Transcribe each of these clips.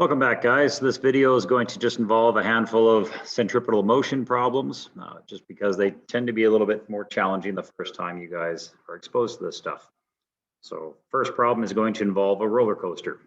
Welcome back, guys. This video is going to just involve a handful of centripetal motion problems, just because they tend to be a little bit more challenging the first time you guys are exposed to this stuff. So first problem is going to involve a roller coaster.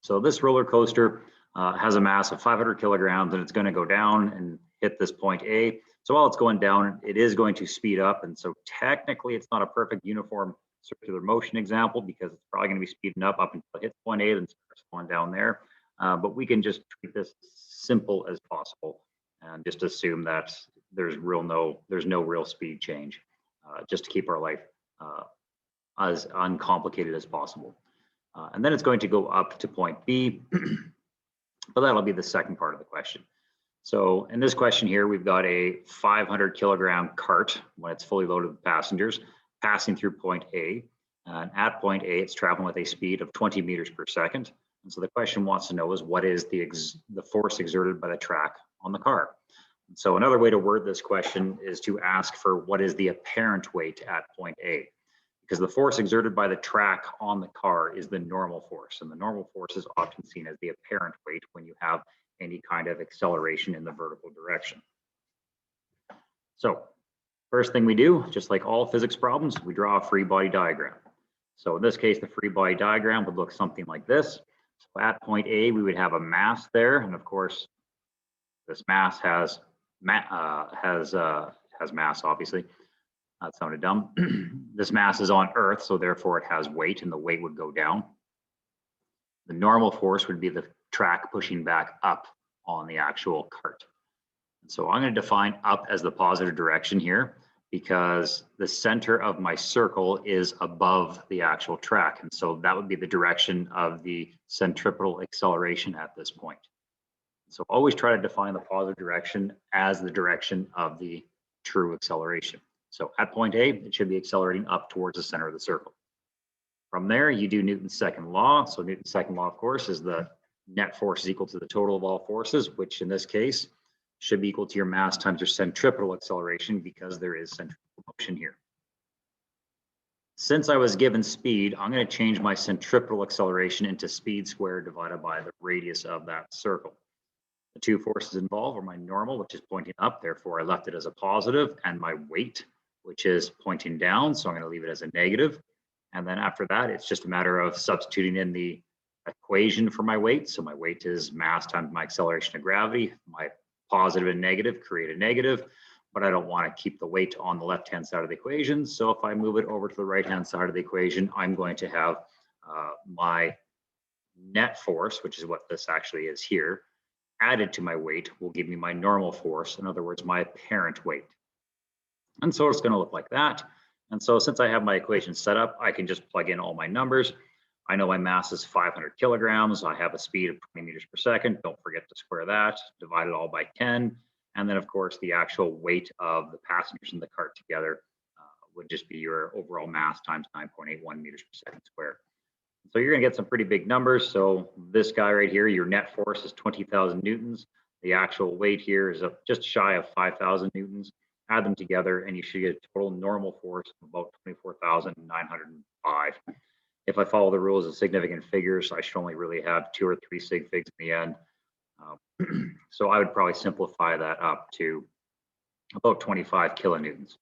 So this roller coaster has a mass of 500 kilograms and it's going to go down and hit this point A. So while it's going down, it is going to speed up. And so technically it's not a perfect uniform circular motion example because it's probably going to be speeding up until it hits point A, then starts going down there. But we can just treat this simple as possible and just assume that there's no real speed change, just to keep our life as uncomplicated as possible. And then it's going to go up to point B, but that'll be the second part of the question. So in this question here, we've got a 500 kilogram cart when it's fully loaded with passengers passing through point A. And at point A, it's traveling with a speed of 20 meters per second. And so the question wants to know is what is the force exerted by the track on the car? And so another way to word this question is to ask for what is the apparent weight at point A, because the force exerted by the track on the car is the normal force, and the normal force is often seen as the apparent weight when you have any kind of acceleration in the vertical direction. So first thing we do, just like all physics problems, we draw a free body diagram. So in this case, the free body diagram would look something like this. So at point A, we would have a mass there, and of course, this mass has mass. Obviously, that sounded dumb. This mass is on Earth, so therefore it has weight, and the weight would go down. The normal force would be the track pushing back up on the actual cart. And so I'm going to define up as the positive direction here, because the center of my circle is above the actual track. And so that would be the direction of the centripetal acceleration at this point. So always try to define the positive direction as the direction of the true acceleration. So at point A, it should be accelerating up towards the center of the circle. From there, you do Newton's second law. So Newton's second law, of course, is the net force is equal to the total of all forces, which in this case should be equal to your mass times your centripetal acceleration, because there is centripetal motion here. Since I was given speed, I'm going to change my centripetal acceleration into speed squared divided by the radius of that circle. The two forces involved are my normal, which is pointing up, therefore I left it as a positive, and my weight, which is pointing down, so I'm going to leave it as a negative. And then after that, it's just a matter of substituting in the equation for my weight. So my weight is mass times my acceleration of gravity. My positive and negative create a negative, but I don't want to keep the weight on the left-hand side of the equation. So if I move it over to the right-hand side of the equation, I'm going to have my net force, which is what this actually is here, added to my weight will give me my normal force. In other words, my apparent weight. And so it's going to look like that. And so since I have my equation set up, I can just plug in all my numbers. I know my mass is 500 kilograms. I have a speed of 20 meters per second. Don't forget to square that, divide it all by 10. And then of course, the actual weight of the passengers in the cart together would just be your overall mass times 9.81 meters per second squared. So you're gonna get some pretty big numbers. So this guy right here, your net force is 20,000 Newtons. The actual weight here is just shy of 5,000 Newtons. Add them together and you should get a total normal force of about 24,905. If I follow the rules of significant figures, I should only really have 2 or 3 sig figs in the end. So I would probably simplify that up to about 25 kilonewtons,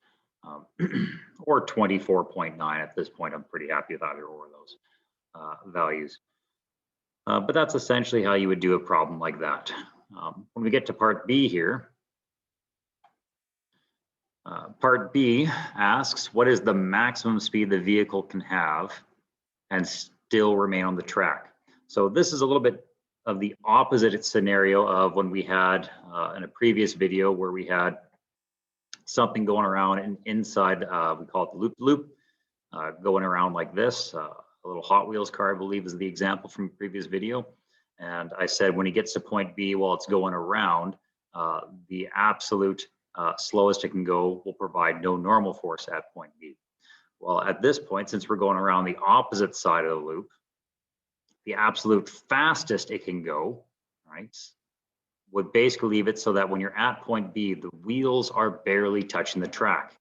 or 24.9 at this point. I'm pretty happy with either or of those values. But that's essentially how you would do a problem like that. When we get to part B here, part B asks, what is the maximum speed the vehicle can have and still remain on the track? So this is a little bit of the opposite scenario of when we had in a previous video where we had something going around and inside, we call it the loop-loop, going around like this. A little Hot Wheels car, I believe, is the example from a previous video. And I said when he gets to point B while it's going around, the absolute slowest it can go will provide no normal force at point B. Well, at this point, since we're going around the opposite side of the loop, the absolute fastest it can go, right, would basically leave it so that when you're at point B, the wheels are barely touching the track.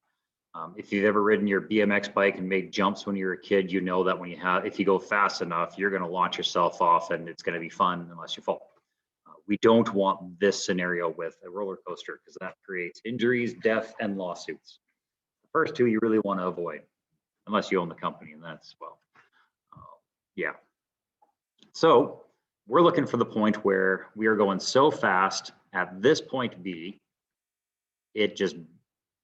If you've ever ridden your BMX bike and made jumps when you were a kid, you know that if you go fast enough, you're going to launch yourself off and it's going to be fun unless you fall. We don't want this scenario with a roller coaster because that creates injuries, death, and lawsuits. The first two you really want to avoid, unless you own the company, and that's, well, yeah. So we're looking for the point where we are going so fast at this point B, it just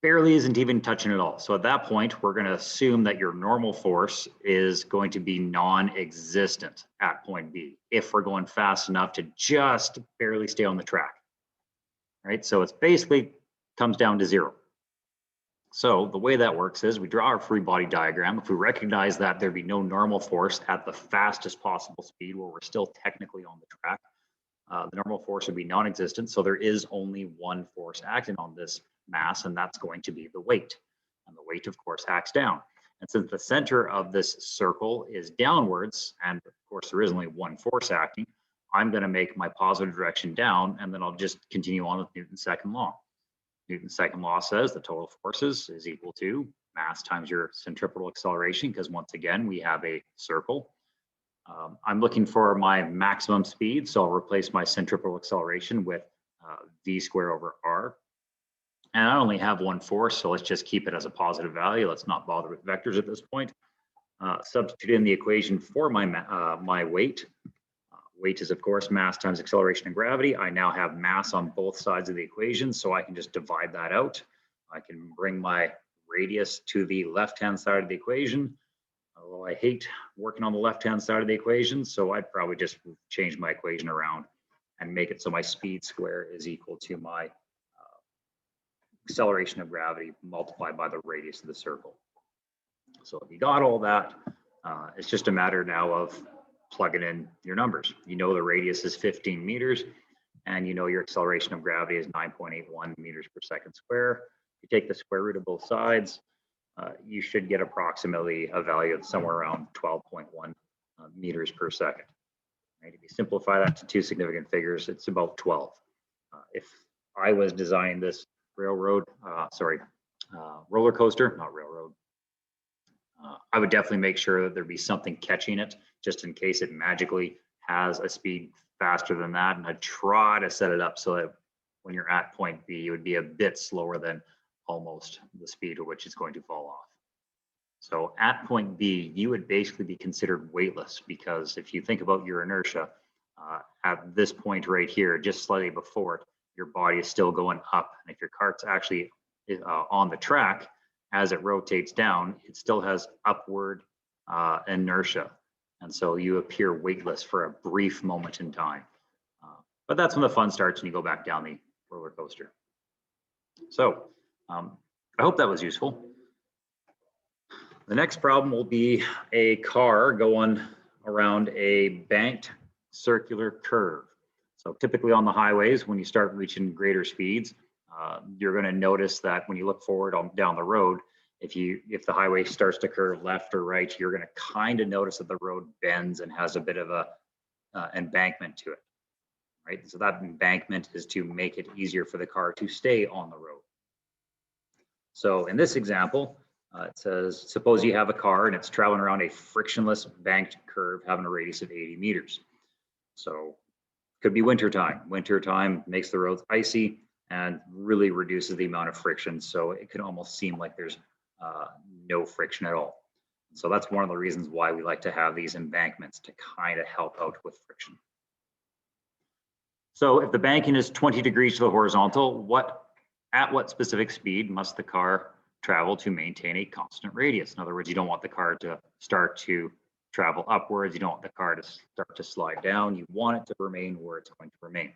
barely isn't even touching at all. So at that point, we're going to assume that your normal force is going to be non-existent at point B if we're going fast enough to just barely stay on the track, right? So it's basically comes down to zero. So the way that works is we draw our free body diagram. If we recognize that there'd be no normal force at the fastest possible speed where we're still technically on the track, the normal force would be non-existent. So there is only one force acting on this mass, and that's going to be the weight. And the weight, of course, acts down. And since the center of this circle is downwards, and of course there is only one force acting, I'm going to make my positive direction down, and then I'll just continue on with Newton's second law. Newton's second law says the total forces is equal to mass times your centripetal acceleration, because once again, we have a circle. I'm looking for my maximum speed, so I'll replace my centripetal acceleration with v squared over r. And I only have one force, so let's just keep it as a positive value. Let's not bother with vectors at this point. Substitute in the equation for my weight. Weight is, of course, mass times acceleration and gravity. I now have mass on both sides of the equation, so I can just divide that out. I can bring my radius to the left-hand side of the equation. Although I hate working on the left-hand side of the equation, so I'd probably just change my equation around and make it so my speed square is equal to my acceleration of gravity multiplied by the radius of the circle. So if you got all that, it's just a matter now of plugging in your numbers. You know the radius is 15 meters, and you know your acceleration of gravity is 9.81 meters per second square. You take the square root of both sides, you should get approximately a value of somewhere around 12.1 meters per second. Right? If you simplify that to two significant figures, it's about 12. If I was designing this roller coaster, not railroad, I would definitely make sure that there'd be something catching it just in case it magically has a speed faster than that. And I'd try to set it up so that when you're at point B, it would be a bit slower than almost the speed at which it's going to fall off. So at point B, you would basically be considered weightless, because if you think about your inertia, at this point right here, just slightly before it, your body is still going up. And if your cart's actually on the track, as it rotates down, it still has upward inertia. And so you appear weightless for a brief moment in time. But that's when the fun starts and you go back down the roller coaster. So I hope that was useful. The next problem will be a car going around a banked circular curve. So typically on the highways, when you start reaching greater speeds, you're going to notice that when you look forward down the road, if the highway starts to curve left or right, you're going to kind of notice that the road bends and has a bit of a embankment to it, right? So that embankment is to make it easier for the car to stay on the road. So in this example, it says, suppose you have a car and it's traveling around a frictionless banked curve having a radius of 80 meters. So could be wintertime. Wintertime makes the roads icy and really reduces the amount of friction. So it can almost seem like there's no friction at all. So that's one of the reasons why we like to have these embankments, to kind of help out with friction. So if the banking is 20 degrees to the horizontal, at what specific speed must the car travel to maintain a constant radius? In other words, you don't want the car to start to travel upwards. You don't want the car to start to slide down. You want it to remain where it's going to remain.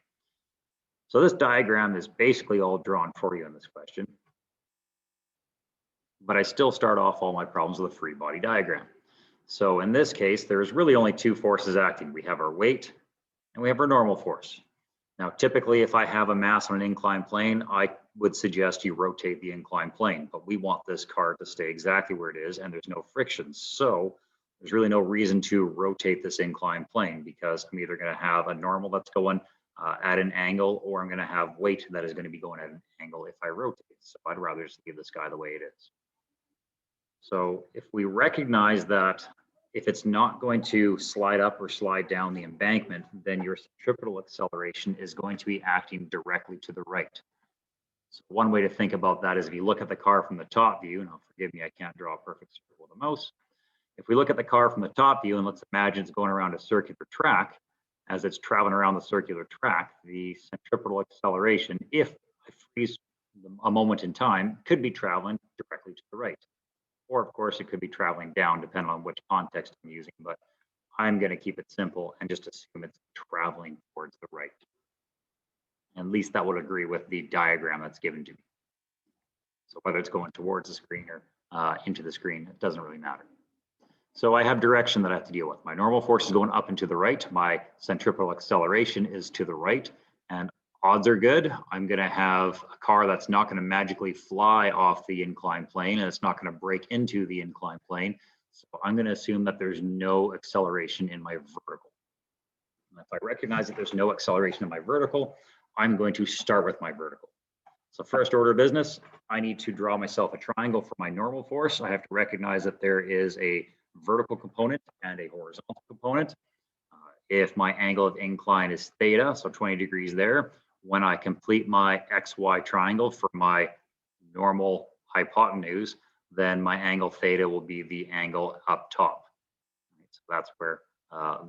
So this diagram is basically all drawn for you in this question. But I still start off all my problems with a free body diagram. So in this case, there's really only two forces acting. We have our weight and we have our normal force. Now, typically, if I have a mass on an inclined plane, I would suggest you rotate the inclined plane, but we want this car to stay exactly where it is and there's no friction. So there's really no reason to rotate this inclined plane, because I'm either going to have a normal that's going at an angle, or I'm going to have weight that is going to be going at an angle if I rotate. So I'd rather just leave this guy the way it is. So if we recognize that if it's not going to slide up or slide down the embankment, then your centripetal acceleration is going to be acting directly to the right. So one way to think about that is if you look at the car from the top view, and forgive me, I can't draw a perfect circle with a mouse. If we look at the car from the top view and let's imagine it's going around a circular track, as it's traveling around the circular track, the centripetal acceleration, if I freeze a moment in time, could be traveling directly to the right. Or of course, it could be traveling down depending on which context I'm using, but I'm going to keep it simple and just assume it's traveling towards the right. At least that would agree with the diagram that's given to me. So whether it's going towards the screen or into the screen, it doesn't really matter. So I have direction that I have to deal with. My normal force is going up and to the right. My centripetal acceleration is to the right. And odds are good, I'm going to have a car that's not going to magically fly off the inclined plane, and it's not going to break into the inclined plane. So I'm going to assume that there's no acceleration in my vertical. And if I recognize that there's no acceleration in my vertical, I'm going to start with my vertical. So first order of business, I need to draw myself a triangle for my normal force. I have to recognize that there is a vertical component and a horizontal component. If my angle of incline is theta, so 20 degrees there, when I complete my XY triangle for my normal hypotenuse, then my angle theta will be the angle up top. So that's where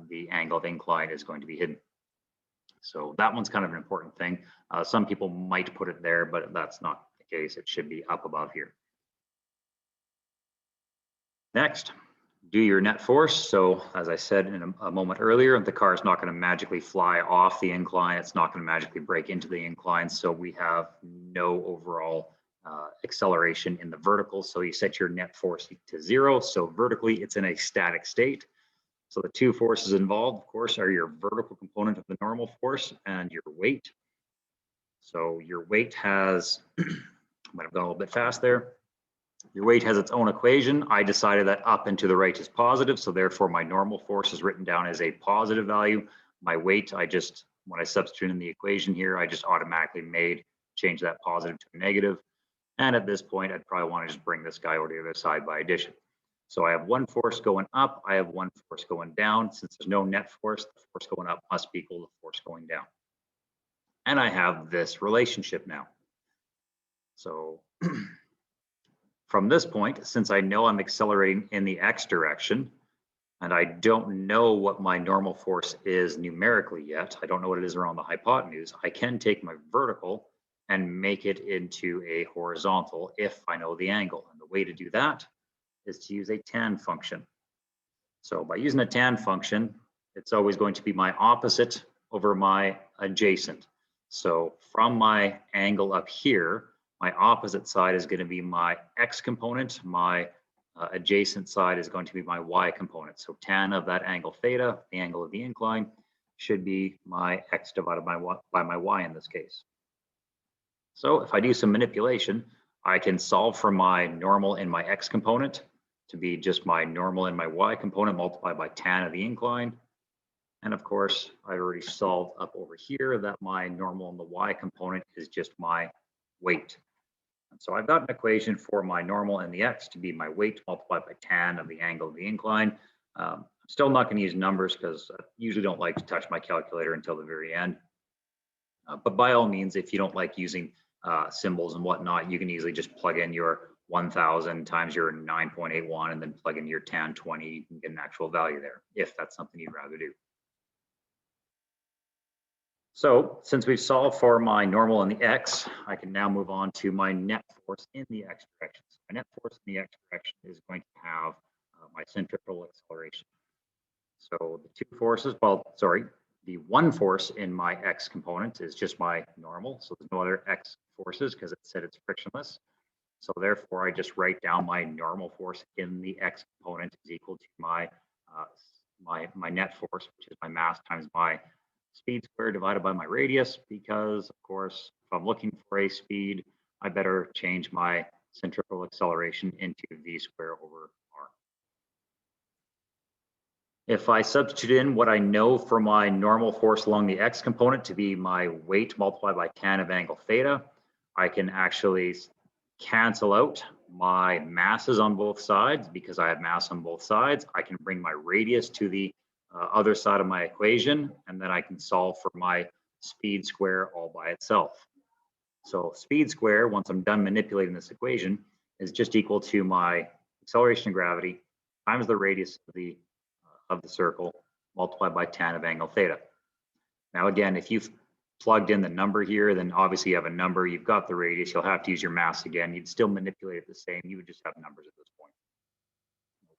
the angle of incline is going to be hidden. So that one's kind of an important thing. Some people might put it there, but that's not the case. It should be up above here. Next, do your net force. So as I said in a moment earlier, the car is not going to magically fly off the incline. It's not going to magically break into the incline. So we have no overall acceleration in the vertical. So you set your net force to 0. So vertically, it's in a static state. So the two forces involved, of course, are your vertical component of the normal force and your weight. So your weight has, I might have gone a little bit fast there. Your weight has its own equation. I decided that up and to the right is positive. So therefore my normal force is written down as a positive value. My weight, when I substitute in the equation here, I just automatically change that positive to a negative. And at this point, I'd probably want to just bring this guy over to the other side by addition. So I have one force going up, I have one force going down. Since there's no net force, the force going up must be equal to the force going down. And I have this relationship now. So from this point, since I know I'm accelerating in the x direction, and I don't know what my normal force is numerically yet, I don't know what it is around the hypotenuse, I can take my vertical and make it into a horizontal if I know the angle. And the way to do that is to use a tan function. So by using a tan function, it's always going to be my opposite over my adjacent. So from my angle up here, my opposite side is going to be my x component. My adjacent side is going to be my y component. So tan of that angle theta, the angle of the incline, should be my x divided by my y in this case. So if I do some manipulation, I can solve for my normal in my x component to be just my normal in my y component multiplied by tan of the incline. And of course, I already solved up over here that my normal in the y component is just my weight. And so I've got an equation for my normal in the x to be my weight multiplied by tan of the angle of the incline. I'm still not going to use numbers because I usually don't like to touch my calculator until the very end. But by all means, if you don't like using symbols and whatnot, you can easily just plug in your 1000 times your 9.81 and then plug in your tan 20. You can get an actual value there if that's something you'd rather do. So since we've solved for my normal in the x, I can now move on to my net force in the x direction. So my net force in the x direction is going to have my centripetal acceleration. So the two forces, the one force in my x component is just my normal. So there's no other x forces because it said it's frictionless. So therefore, I just write down my normal force in the x component is equal to my net force, which is my mass times my speed squared divided by my radius, because of course, if I'm looking for a speed, I better change my centripetal acceleration into v squared over r. If I substitute in what I know for my normal force along the x component to be my weight multiplied by tan of angle theta, I can actually cancel out my masses on both sides, because I have mass on both sides, I can bring my radius to the other side of my equation, and then I can solve for my speed square all by itself. So speed square, once I'm done manipulating this equation, is just equal to my acceleration of gravity times the radius of the circle multiplied by tan of angle theta. Now again, if you've plugged in the number here, then obviously you have a number, you've got the radius, you'll have to use your mass again. You'd still manipulate it the same, you would just have numbers at this point.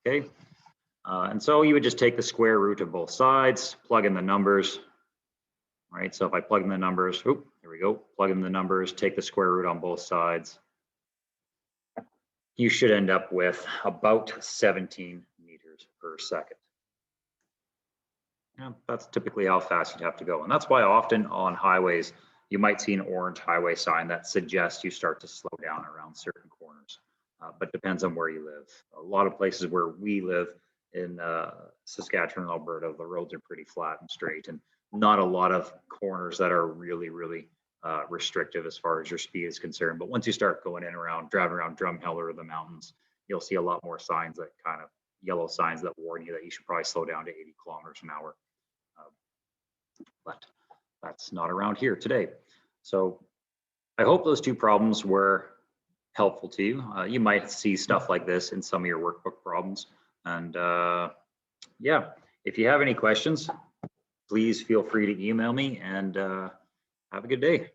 Okay, and so you would just take the square root of both sides, plug in the numbers. All right, so if I plug in the numbers, here we go, plug in the numbers, take the square root on both sides, you should end up with about 17 meters per second. Yeah, that's typically how fast you'd have to go. And that's why often on highways, you might see an orange highway sign that suggests you start to slow down around certain corners, but depends on where you live. A lot of places where we live in Saskatchewan and Alberta, the roads are pretty flat and straight, and not a lot of corners that are really, really restrictive as far as your speed is concerned. But once you start going in around, driving around Drumheller or the mountains, you'll see a lot more signs, that kind of yellow signs that warn you that you should probably slow down to 80 kilometers an hour. But that's not around here today. So I hope those two problems were helpful to you. You might see stuff like this in some of your workbook problems. And yeah, if you have any questions, please feel free to email me, and have a good day.